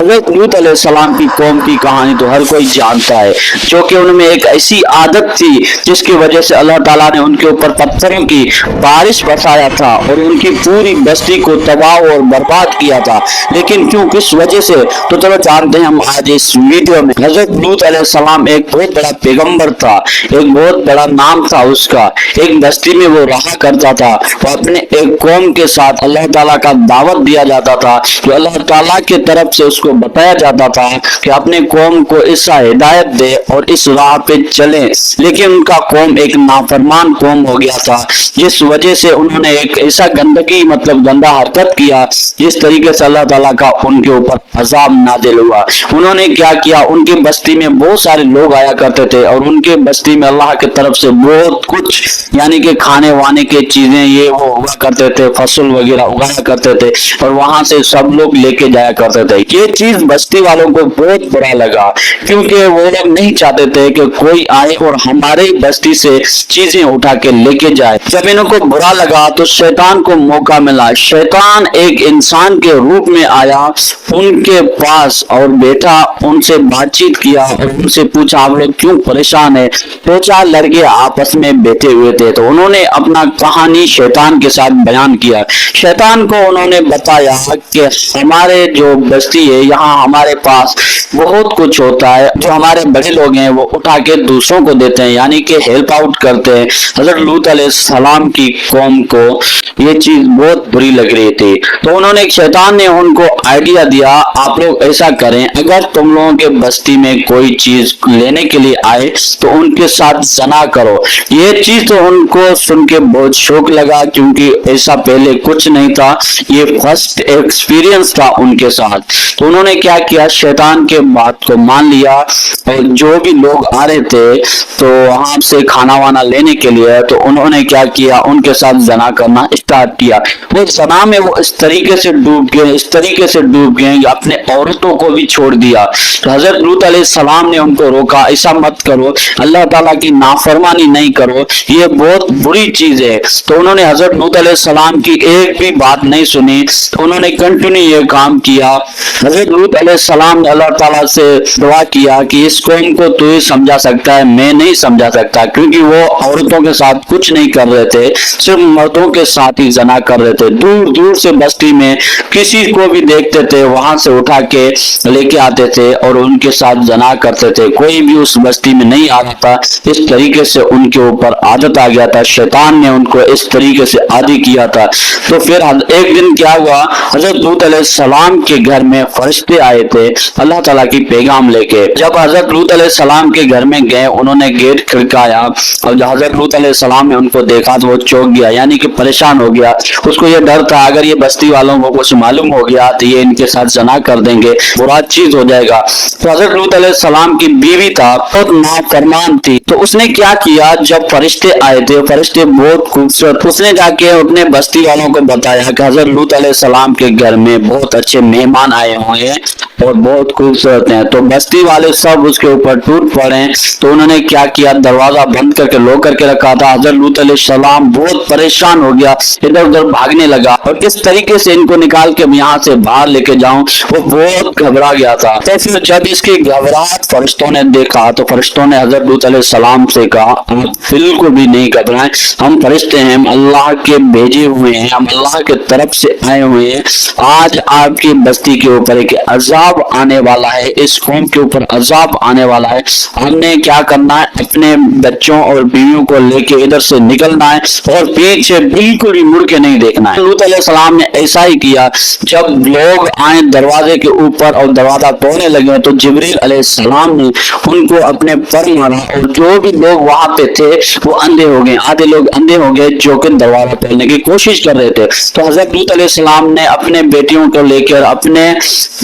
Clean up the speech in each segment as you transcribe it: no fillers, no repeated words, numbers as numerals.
हज़रत लूत अलैहिस्सलाम की कौम की कहानी तो हर कोई जानता है, जो कि उनमें एक ऐसी आदत थी जिसकी वजह से अल्लाह ताला ने उनके ऊपर पत्थरों की बारिश बरसाया था और उनकी पूरी बस्ती को तबाह और बर्बाद किया था। लेकिन क्यों, किस वजह से, तो चलो जानते हैं हम आज इस वीडियो में। हज़रत लूत अलैहिस्सलाम एक बहुत बड़ा पैगंबर था, एक बहुत बड़ा नाम था उसका। एक बस्ती में वो रहा करता था। वो अपने एक कौम के साथ अल्लाह ताला का दावत दिया जाता था, जो अल्लाह ताला की तरफ से उसको बताया जाता था कि अपने कौम को ऐसा हिदायत दे और इस राह पे चले। लेकिन उनका कौम एक नाफरमान कौम हो गया था, जिस वजह से उन्होंने एक ऐसा गंदगी मतलब गंदा हरकत किया जिस तरीके से अल्लाह ताला का उनके ऊपर अजाब नाजिल हुआ। उन्होंने क्या किया, उनकी बस्ती में बहुत सारे लोग आया करते थे और उनके बस्ती में अल्लाह की तरफ से बहुत कुछ यानी कि खाने वाने के चीजें ये वो हुआ करते थे, फसल वगैरह उगाया करते थे और वहां से सब लोग लेके जाया करते थे। ये चीज बस्ती वालों को बहुत बुरा लगा, क्योंकि वो लोग नहीं चाहते थे कि कोई आए और हमारे बस्ती से चीजें उठा के लेके जाए। जब इनको बुरा लगा तो शैतान को मौका मिला। शैतान एक इंसान के रूप में आया उनके पास और बैठा, उनसे बातचीत किया और उनसे पूछा आप लोग क्यों परेशान है। दो चार लड़के आपस में बैठे हुए थे तो उन्होंने अपना कहानी शैतान के साथ बयान किया। शैतान को उन्होंने बताया कि हमारे जो बस्ती है यहाँ हमारे पास बहुत कुछ होता है, जो हमारे बड़े लोग हैं वो उठा के दूसरों को देते हैं, यानी कि हेल्प आउट करते हैं। हज़रत लूत अलैहिस्सलाम की कौम को ये चीज बहुत बुरी लग रही थी, तो उन्होंने शैतान ने उनको आइडिया दिया आप लोग ऐसा करें, अगर तुम लोगों के बस्ती में कोई चीज लेने के लिए आए तो उनके साथ जना करो। ये चीज तो उनको सुन के बहुत शौक लगा, क्योंकि ऐसा पहले कुछ नहीं था, ये फर्स्ट एक्सपीरियंस था उनके साथ। तो उन्होंने क्या किया, शैतान के बात को मान लिया और जो भी लोग आ रहे थे तो वहां से खाना वाना लेने के लिए, तो उन्होंने क्या किया, उनके साथ जना करना स्टार्ट किया। वो जना में वो इस तरीके से डूब गए, इस तरीके से डूब गए, अपने औरतों को भी छोड़ दिया। तो हजरत लूत अलैहिस्सलाम ने उनको रोका, ऐसा मत करो, अल्लाह ताला की नाफरमानी नहीं करो, ये बहुत बुरी चीज है। तो उन्होंने हजरत लूत अलैहिस्सलाम की एक भी बात नहीं सुनी, तो उन्होंने कंटिन्यू ये काम किया। हजरत लूत अलैहिस्सलाम ने अल्लाह ताला से दुआ किया कि इस कौम को तू ही समझा सकता है, मैं नहीं समझा सकता, क्योंकि वो औरतों के साथ कुछ नहीं कर रहे थे, सिर्फ मर्दों के साथ ही जना कर रहे थे। दूर दूर से बस्ती में किसी को भी देखते थे वहां से उठा के लेके आते थे और उनके साथ जना करते थे। कोई भी उस बस्ती में नहीं आ रहा था। इस तरीके से उनके ऊपर आदत आ गया था, शैतान ने उनको इस तरीके से आदी किया था। तो फिर एक दिन क्या हुआ, हजरत लूत अलैहिस्सलाम के घर में फरिश्ते आए थे अल्लाह ताला की पैगाम लेके। जब हजरत लूत अलैहिस्सलाम के घर में गए, उन्होंने गेट खड़काया और जब हजरत लूत अलैहिस्सलाम ने उनको देखा तो वो चौंक गया, यानी कि परेशान हो गया। उसको ये डर था अगर ये बस्ती वालों को कुछ मालूम हो गया तो ये इनके साथ जना कर देंगे, बुरा चीज हो जाएगा। तो हजरत लूत अलैहिस्सलाम की बीवी था, बहुत नाफरमान थी। तो उसने क्या किया, जब फरिश्ते आए थे, फरिश्ते बहुत खूबसूरत, उसने जाके अपने बस्ती वालों को बताया कि हजरत लूत अलैहिस्सलाम के घर में बहुत अच्छे मेहमान आए हुए हैं और बहुत खूबसूरत हैं। तो बस्ती वाले सब उसके ऊपर टूट पड़े। तो उन्होंने क्या किया, दरवाजा बंद करके लॉक करके रखा था। हजरत लूत अलैहिस्सलाम बहुत परेशान हो गया, इधर उधर भागने लगा और किस तरीके से इनको निकाल के यहाँ से बाहर लेके जाऊं, वो बहुत घबरा गया था। तो फिर जब इसकी घबराहट फरिश्तों ने देखा तो फरिश्तों ने हजरत लूत अलैहिस्सलाम से कहा आप बिल्कुल भी नहीं घबराएं, हम फरिश्ते हैं, हम अल्लाह के भेजे हुए हैं, हम अल्लाह के तरफ से आए हुए हैं। आज आपकी बस्ती के ऊपर एक अजाब आने वाला है, इस कौम के ऊपर अजाब आने वाला है। हमने क्या करना है, अपने बच्चों और बीवियों को लेके इधर से निकलना है और पीछे बिल्कुल भी मुड़ के नहीं देखना है। लूत अलैहिस्सलाम ने ऐसा ही किया। जब लोग आए दरवाजे के ऊपर और दरवाजा तोड़ने लगे तो जिब्रील अलैहिस्सलाम ने उनको अपने पर मारा और जो भी लोग वहां पे थे वो अंधे हो गए, आधे लोग अंधे हो गए जो कि दरवाजा तोड़ने की कोशिश कर रहे थे। तो हजरत लूत अलैहिस्सलाम ने अपने बेटियों को लेकर, अपने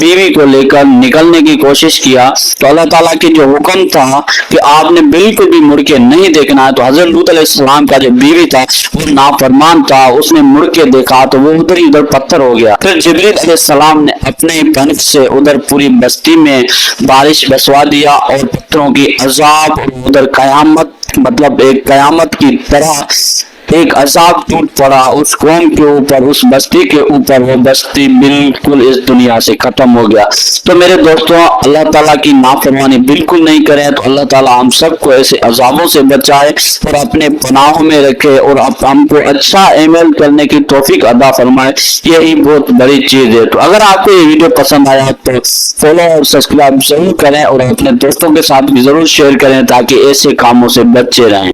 बीवी को लेकर निकलने की कोशिश किया। तो अल्लाह ताला की जो हुक्म था कि आपने बिल्कुल भी मुड़ के नहीं देखना है, तो हजरत लूत अलैहिस्सलाम का जो बीवी था वो नाफरमान था, उसने मुड़ के देखा तो वो उधर ही उधर पत्थर हो गया। फिर जिब्रील अलैहिस्सलाम ने अपने पंख से उधर पूरी बस्ती में बारिश बरसवा दिया और पत्थरों की अजाब, उधर कयामत मतलब एक कयामत की तरह ایک عذاب ٹوٹ پڑا اس قوم کے اوپر, اس بستی کے اوپر. وہ بستی بالکل اس دنیا سے ختم ہو گیا. تو میرے دوستوں, اللہ تعالیٰ کی نافرمانی بالکل نہیں کریں. تو اللہ تعالیٰ ہم سب کو ایسے عذابوں سے بچائے اور اپنے پناہوں میں رکھے, اور ہم کو اچھا عمل کرنے کی توفیق عطا فرمائے. یہی بہت بڑی چیز ہے. تو اگر آپ کو یہ ویڈیو پسند آیا تو فالو اور سبسکرائب ضرور کریں, اور اپنے دوستوں کے ساتھ بھی ضرور شیئر کریں تاکہ ایسے کاموں سے بچے رہیں.